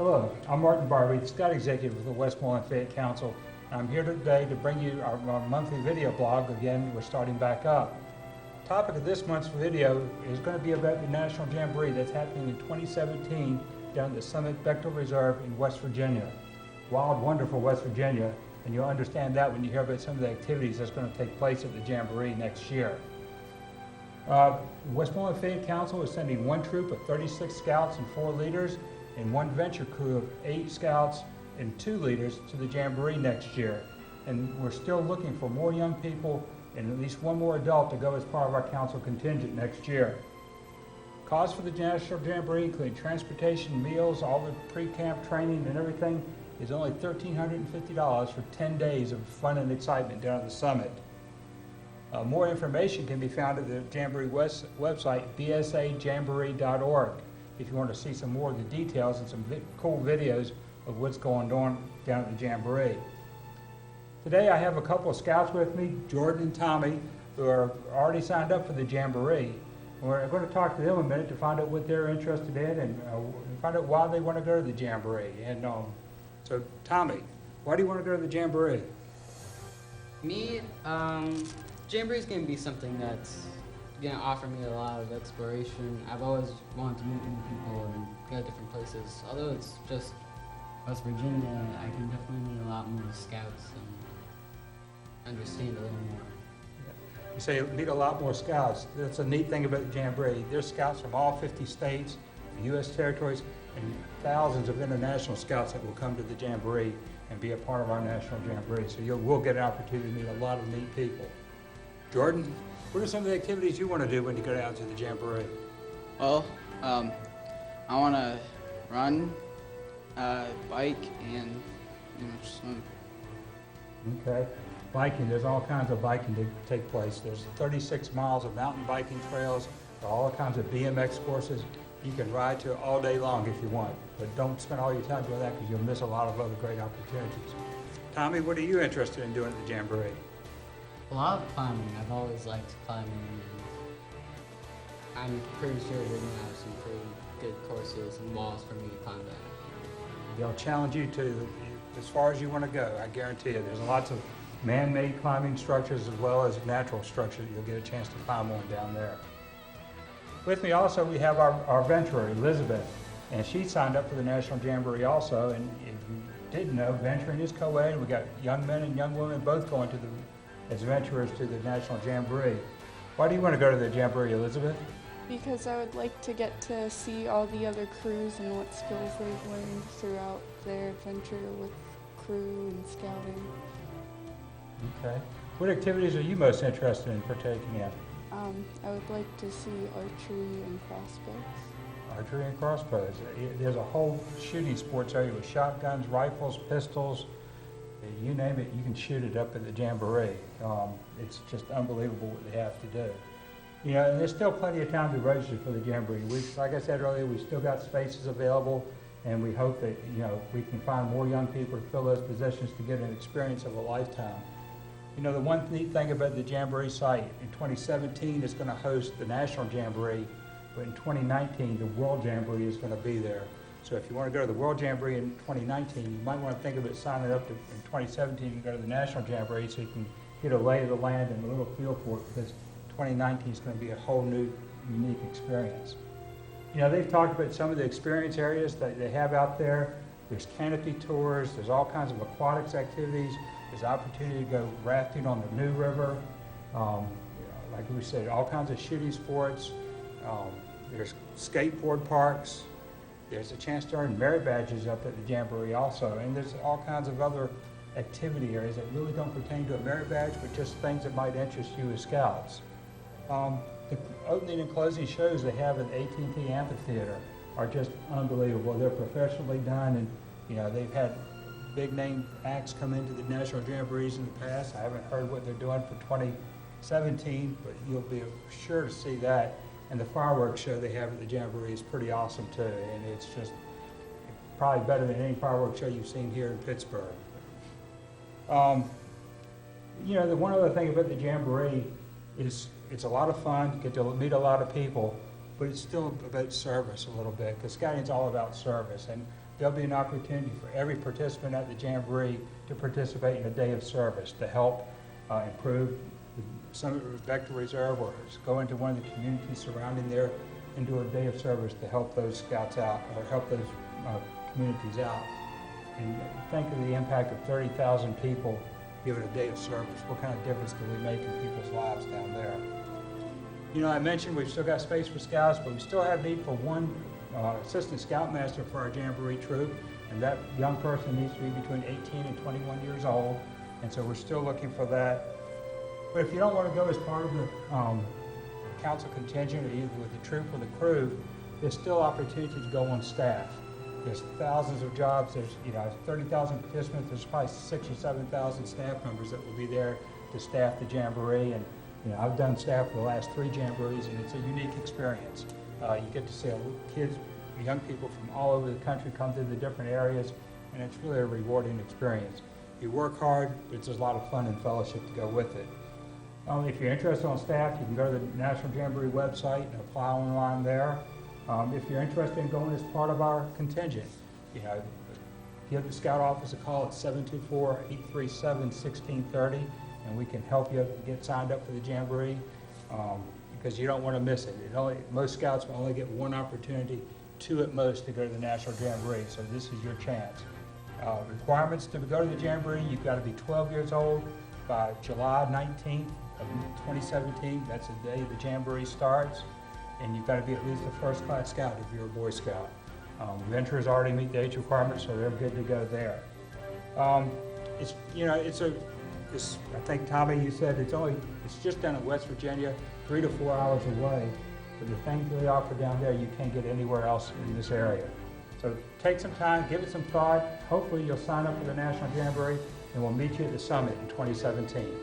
Hello, I'm Martin Barbie, the Scout Executive with the Westmoreland Fayette Council. I'm here today to bring you our monthly video blog. Again, we're starting back up. The topic of this month's video is going to be about the National Jamboree that's happening in 2017 down at the Summit Bechtel Reserve in West Virginia. Wild, wonderful West Virginia, and you'll understand that when you hear about some of the activities that's going to take place at the Jamboree next year. Westmoreland Fayette Council is sending one troop of 36 scouts and 4 leaders and one venture crew of 8 scouts and 2 leaders to the Jamboree next year. And we're still looking for more young people and at least one more adult to go as part of our council contingent next year. Costs for the National Jamboree, including transportation, meals, all the pre-camp training and everything, is only $1,350 for 10 days of fun and excitement down at the summit. More information can be found at the Jamboree website, bsajamboree.org, if you want to see some more of the details and some cool videos of what's going on down at the Jamboree. Today I have a couple of scouts with me, Jordan and Tommy, who are already signed up for the Jamboree. We're going to talk to them a minute to find out what they're interested in and find out why they want to go to the Jamboree. And so, Tommy, why do you want to go to the Jamboree? Me, Jamboree is going to be something that's going to offer me a lot of exploration. I've always wanted to meet new people and go to different places. Although it's just West Virginia, I can definitely meet a lot more scouts and understand a little more. You say meet a lot more scouts. That's a neat thing about the Jamboree. There's scouts from all 50 states, the U.S. territories, and thousands of international scouts that will come to the Jamboree and be a part of our National Jamboree. So we'll get an opportunity to meet a lot of neat people. Jordan, what are some of the activities you want to do when you go down to the Jamboree? Well, I want to run, bike, and swim. Okay. Biking, there's all kinds of biking to take place. There's 36 miles of mountain biking trails, all kinds of BMX courses. You can ride to all day long if you want, but don't spend all your time doing that because you'll miss a lot of other great opportunities. Tommy, what are you interested in doing at the Jamboree? A lot of climbing. I've always liked climbing, and I'm pretty sure we're going to have some pretty good courses and walls for me to climb at. They'll challenge you to as far as you want to go. I guarantee you. There's lots of man-made climbing structures as well as natural structures you'll get a chance to climb on down there. With me also we have our venturer, Elizabeth, and she signed up for the National Jamboree also. And if you didn't know, venturing is co-ed. We got young men and young women both going to as venturers to the National Jamboree. Why do you want to go to the Jamboree, Elizabeth? Because I would like to get to see all the other crews and what skills they've learned throughout their adventure with crew and scouting. Okay. What activities are you most interested in partaking in? I would like to see archery and crossbows. Archery and crossbows. There's a whole shooting sports area with shotguns, rifles, pistols. You name it, you can shoot it up at the Jamboree. It's just unbelievable what they have to do. You know, and there's still plenty of time to register for the Jamboree. Like I said earlier, we've still got spaces available, and we hope that we can find more young people to fill those positions to get an experience of a lifetime. You know, the one neat thing about the Jamboree site, in 2017 it's going to host the National Jamboree, but in 2019 the World Jamboree is going to be there. So if you want to go to the World Jamboree in 2019, you might want to think about signing up in 2017 and go to the National Jamboree so you can get a lay of the land and a little feel for it, because 2019 is going to be a whole new, unique experience. You know, they've talked about some of the experience areas that they have out there. There's canopy tours, there's all kinds of aquatics activities, there's opportunity to go rafting on the New River, like we said, all kinds of shooting sports, there's skateboard parks, there's a chance to earn merit badges up at the Jamboree also, and there's all kinds of other activity areas that really don't pertain to a merit badge, but just things that might interest you as scouts. The opening and closing shows they have at AT&T Amphitheater are just unbelievable. They're professionally done, and they've had big name acts come into the National Jamborees in the past. I haven't heard what they're doing for 2017, but you'll be sure to see that. And the fireworks show they have at the Jamboree is pretty awesome too, and it's just probably better than any fireworks show you've seen here in Pittsburgh. The one other thing about the Jamboree is it's a lot of fun, you get to meet a lot of people, but it's still about service a little bit, because scouting is all about service. And there'll be an opportunity for every participant at the Jamboree to participate in a day of service to help improve the Summit Rebecca Reserve, or go into one of the communities surrounding there and do a day of service to help those scouts out, or help those communities out. And think of the impact of 30,000 people given a day of service. What kind of difference do we make in people's lives down there? You know, I mentioned we've still got space for scouts, but we still have need for one assistant scoutmaster for our Jamboree troop, and that young person needs to be between 18 and 21 years old, and so we're still looking for that. But if you don't want to go as part of the council contingent, or either with the troop or the crew, there's still opportunity to go on staff. There's thousands of jobs. There's 30,000 participants. There's probably 6,000 or 7,000 staff members that will be there to staff the Jamboree. And I've done staff for the last 3 Jamborees, and it's a unique experience. You get to see kids, young people from all over the country come through the different areas, and it's really a rewarding experience. You work hard, but there's a lot of fun and fellowship to go with it. If you're interested on staff, you can go to the National Jamboree website and apply online there. If you're interested in going as part of our contingent, give the Scout office a call at 724-837-1630, and we can help you get signed up for the Jamboree, because you don't want to miss it. Most Scouts will only get 1 opportunity, 2 at most, to go to the National Jamboree, so this is your chance. Requirements to go to the Jamboree: you've got to be 12 years old by July 19th of 2017. That's the day the Jamboree starts. And you've got to be at least a first-class Scout if you're a Boy Scout. Venturers already meet the age requirements, so they're good to go there. I think, Tommy, you said it's just down in West Virginia, 3 to 4 hours away. But the things they offer down there, you can't get anywhere else in this area. So take some time, give it some thought. Hopefully you'll sign up for the National Jamboree, and we'll meet you at the summit in 2017.